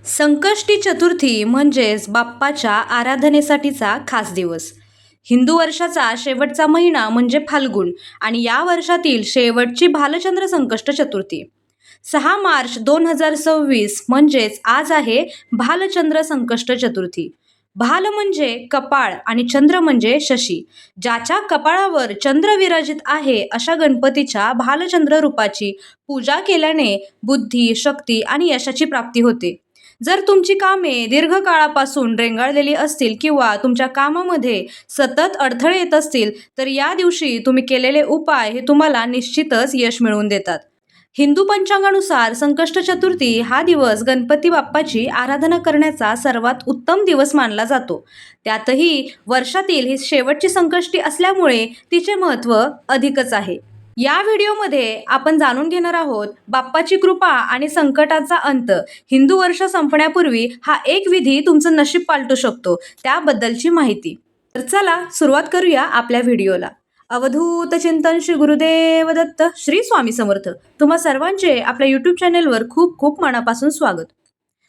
संकष्टी चतुर्थी म्हणजेच बाप्पाच्या आराधनेसाठीचा खास दिवस. हिंदू वर्षाचा शेवटचा महिना म्हणजे फाल्गुन आणि या वर्षातील शेवटची भालचंद्र संकष्ट चतुर्थी 6 मार्च 2026 म्हणजेच आज आहे भालचंद्र संकष्ट चतुर्थी. भाल म्हणजे कपाळ आणि चंद्र म्हणजे शशी. ज्याच्या कपाळावर चंद्र विराजित आहे अशा गणपतीच्या भालचंद्र रूपाची पूजा केल्याने बुद्धी, शक्ती आणि यशाची प्राप्ती होते. जर तुमची कामे दीर्घकाळापासून रेंगाळलेली असतील किंवा तुमच्या कामामध्ये सतत अडथळे येत असतील तर या दिवशी तुम्ही केलेले उपाय हे तुम्हाला निश्चितच यश मिळवून देतात. हिंदू पंचांगानुसार संकष्ट चतुर्थी हा दिवस गणपती बाप्पाची आराधना करण्याचा सर्वात उत्तम दिवस मानला जातो. त्यातही वर्षातील ही शेवटची संकष्टी असल्यामुळे तिचे महत्त्व अधिकच आहे. या व्हिडिओमध्ये आपण जाणून घेणार आहोत बाप्पाची कृपा आणि संकटाचा अंत. हिंदू वर्ष संपण्यापूर्वी हा एक विधी तुमचं नशीब पालटू शकतो, त्याबद्दलची माहिती. तर चला सुरुवात करूया आपल्या व्हिडिओला. अवधूत चिंतन श्री गुरुदेव दत्त. श्री स्वामी समर्थ. तुम्हा सर्वांचे आपल्या यूट्यूब चॅनेलवर खूप खूप मनापासून स्वागत.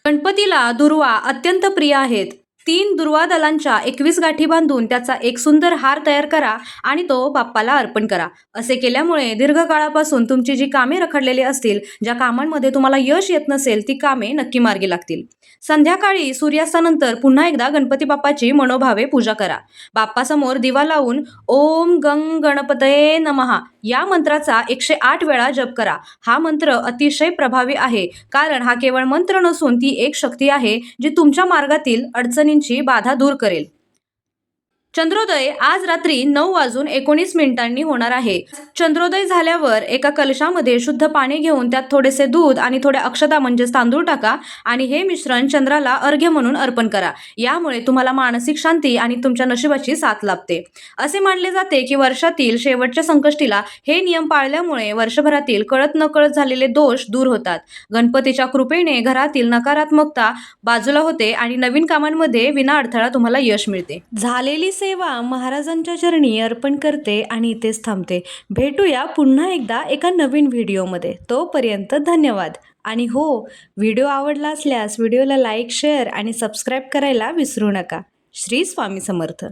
गणपतीला दुर्वा अत्यंत प्रिय आहेत. 3 दुर्वा दलांच्या 21 गाठी बांधून त्याचा एक सुंदर हार तयार करा आणि तो बाप्पाला अर्पण करा. असे केल्यामुळे दीर्घकाळापासून तुमची जी कामे रखडलेली असतील, ज्या कामांमध्ये तुम्हाला यश येत नसेल, ती कामे नक्की मार्गी लागतील. संध्याकाळी सूर्यास्तानंतर पुन्हा एकदा गणपती बाप्पाची मनोभावे पूजा करा. बाप्पासमोर दिवा लावून ओम गंग गणपतये नमः या मंत्राचा 108 वेळा जप करा. हा मंत्र अतिशय प्रभावी आहे, कारण हा केवळ मंत्र नसून ती एक शक्ती आहे जी तुमच्या मार्गातील अडचणींची बाधा दूर करेल. चंद्रोदय आज रात्री 9:19 होणार आहे. चंद्रोदय झाल्यावर एका कलशामध्ये शुद्ध पाणी घेऊन त्यात थोडेसे दूध आणि थोड्या अक्षता म्हणजेच तांदूळ टाका आणि हे मिश्रण चंद्राला अर्घ्य म्हणून अर्पण करा. यामुळे तुम्हाला मानसिक शांती आणि तुमच्या नशिबाची साथ लाभते. असे मानले जाते की वर्षातील शेवटच्या संकष्टीला हे नियम पाळल्यामुळे वर्षभरातील कळत नकळत झालेले दोष दूर होतात. गणपतीच्या कृपेने घरातील नकारात्मकता बाजूला होते आणि नवीन कामांमध्ये विना अडथळा तुम्हाला यश मिळते. झालेली सेवा महाराजांच्या चरणी अर्पण करते आणि इथेच थांबते. भेटूया पुन्हा एकदा एका नवीन व्हिडिओमध्ये. तोपर्यंत धन्यवाद. आणि हो, व्हिडिओ आवडला असल्यास व्हिडिओला लाईक, शेअर आणि सबस्क्राईब करायला विसरू नका. श्री स्वामी समर्थ.